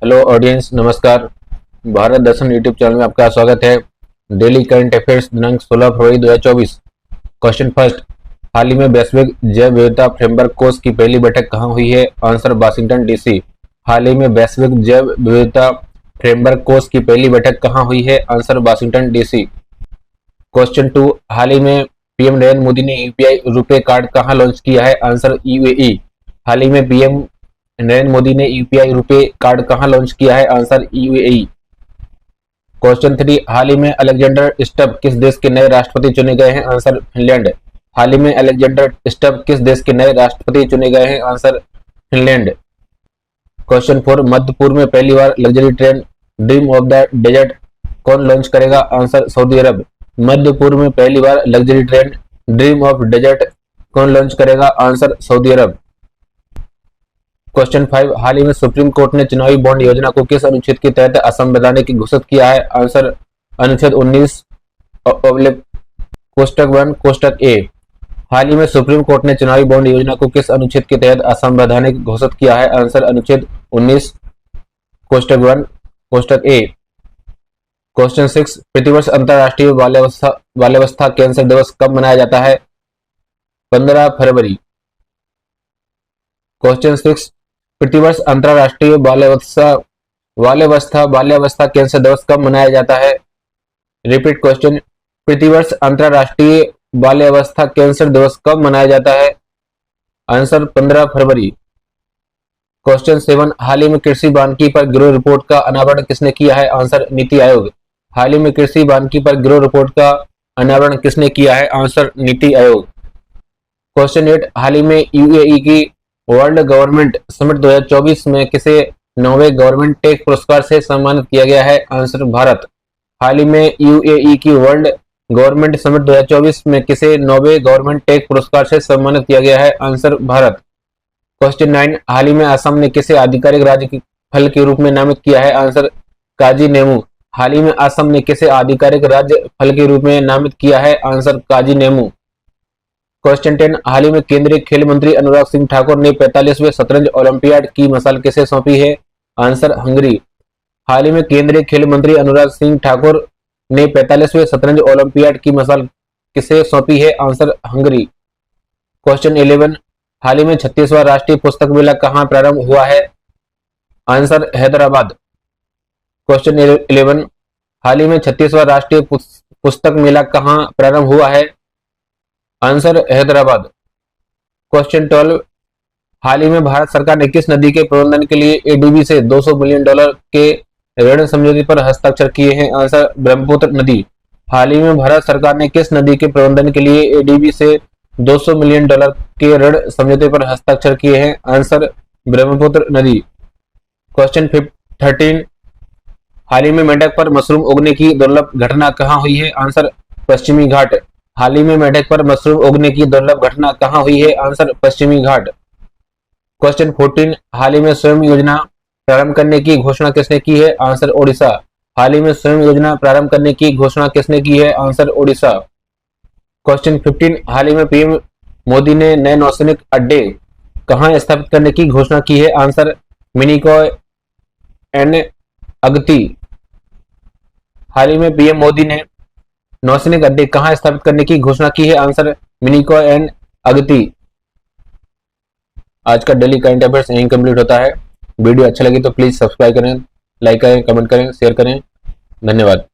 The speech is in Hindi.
हेलो ऑडियंस, नमस्कार। भारत दर्शन यूट्यूब चैनल में आपका स्वागत है। डेली करंट अफेयर्स दिनांक 16 फरवरी 2024। क्वेश्चन फर्स्ट, हाल ही में वैश्विक जैव विविधता फ्रेमवर्क कोष की पहली बैठक कहाँ हुई है? Answer Washington DC. हाल ही में वैश्विक जैव विविधता फ्रेमवर्क कोष की पहली बैठक कहाँ हुई है? Answer Washington DC. Question two, हाल ही में पीएम नरेंद्र मोदी ने यूपीआई रुपे कार्ड कहाँ लॉन्च किया है? Answer UAE. हाल ही में पीएम नरेंद्र मोदी ने यूपीआई रुपे कार्ड कहां लॉन्च किया है? Answer UAE. क्वेश्चन थ्री, हाल ही में अलेक्जेंडर स्टब किस देश के नए राष्ट्रपति चुने गए हैं? Answer Finland. हाल ही में अलेक्जेंडर स्टब किस देश के नए राष्ट्रपति चुने गए हैं? Answer Finland. क्वेश्चन फोर, मध्य पूर्व में पहली बार luxury train Dream of the Desert कौन लॉन्च करेगा? आंसर सऊदी अरब। मध्य पूर्व में पहली बार luxury train Dream of Desert कौन लॉन्च करेगा? आंसर सऊदी अरब। क्वेश्चन 5, हाल ही में सुप्रीम कोर्ट ने चुनावी बॉन्ड योजना को किस अनुच्छेद के तहत असंवैधानिक घोषित किया है? आंसर अनुच्छेद 19 कोष्टक 1 कोष्टक ए। हाल ही में सुप्रीम कोर्ट ने चुनावी बॉन्ड योजना को किस अनुच्छेद के तहत असंवैधानिक घोषित किया है? आंसर अनुच्छेद 19 कोष्टक 1 कोष्टक ए। क्वेश्चन 6, प्रतिवर्ष अंतरराष्ट्रीय बाल्यावस्था कैंसर दिवस कब मनाया जाता है? 15 फरवरी। क्वेश्चन 6, प्रतिवर्ष अंतरराष्ट्रीय बाल्यावस्था कैंसर दिवस कब मनाया जाता है? रिपीट क्वेश्चन, प्रतिवर्ष अंतरराष्ट्रीय बाल्यावस्था कैंसर दिवस कब मनाया जाता है? आंसर 15 फरवरी। क्वेश्चन 7, हाल ही में कृषि वानिकी पर गिरोह रिपोर्ट का अनावरण किसने किया है? आंसर नीति आयोग। हाल ही में कृषि वानिकी पर गिरोह रिपोर्ट का अनावरण किसने किया है? आंसर नीति आयोग। क्वेश्चन 8, हाल ही में यूएई की वर्ल्ड गवर्नमेंट समिट 2024 में किसे नौवे गवर्नमेंट टेक पुरस्कार से सम्मानित किया गया है? आंसर भारत। हाल ही में यूएई की वर्ल्ड गवर्नमेंट समिट 2024 में किसे नौवे गवर्नमेंट टेक पुरस्कार से सम्मानित किया गया है? आंसर भारत। क्वेश्चन 9, हाल ही में असम ने किसे आधिकारिक राज्य फल के रूप में नामित किया है? आंसर काजी नेमू। हाल ही में असम ने किसे आधिकारिक राज्य फल के रूप में नामित किया है? आंसर काजी नेमू। क्वेश्चन 10, हाल ही में केंद्रीय खेल मंत्री अनुराग सिंह ठाकुर ने 45वें शतरंज ओलंपियाड की मशाल किसे सौंपी है? Answer Hungary. हाल ही में केंद्रीय खेल मंत्री अनुराग सिंह ठाकुर ने 45वें शतरंज ओलंपियाड की मशाल किसे सौंपी है? Answer Hungary. क्वेश्चन 11, हाल ही में 36वां राष्ट्रीय पुस्तक मेला कहां प्रारंभ हुआ है? आंसर हैदराबाद। क्वेश्चन 11, हाल ही में 36वां राष्ट्रीय पुस्तक मेला कहां प्रारंभ हुआ है? आंसर हैदराबाद। क्वेश्चन 12, हाल ही में भारत सरकार ने किस नदी के प्रबंधन के लिए एडीबी से $200 मिलियन के ऋण समझौते पर हस्ताक्षर किए हैं? आंसर ब्रह्मपुत्र नदी। हाल ही में भारत सरकार ने किस नदी के प्रबंधन के लिए एडीबी से $200 मिलियन के ऋण समझौते पर हस्ताक्षर किए हैं? आंसर ब्रह्मपुत्र नदी। क्वेश्चन 13, हाल ही में मेंढक पर मशरूम उगने की दुर्लभ घटना कहां हुई है? आंसर पश्चिमी घाट। हाल ही में मेंढक पर मशरूम उगने की दुर्लभ घटना कहां हुई है? आंसर पश्चिमी घाट। क्वेश्चन 14, हाल ही में स्वयं योजना प्रारंभ करने की घोषणा किसने की है? आंसर ओडिशा। हाल ही में स्वयं योजना प्रारंभ करने की घोषणा किसने की है? आंसर ओडिशा। क्वेश्चन 15, हाल ही में पीएम मोदी ने नए नौसैनिक अड्डे कहां स्थापित करने की घोषणा की है? Answer Minicoy and Agatti. हाल ही में पीएम मोदी ने नौसैनिक अड्डे कहां स्थापित करने की घोषणा की है? Answer Minicoy and Agatti. आज का डेली करंट अफेयर्स यहीं कंप्लीट होता है। वीडियो अच्छा लगे तो प्लीज सब्सक्राइब करें, लाइक करें, कमेंट करें, शेयर करें। धन्यवाद।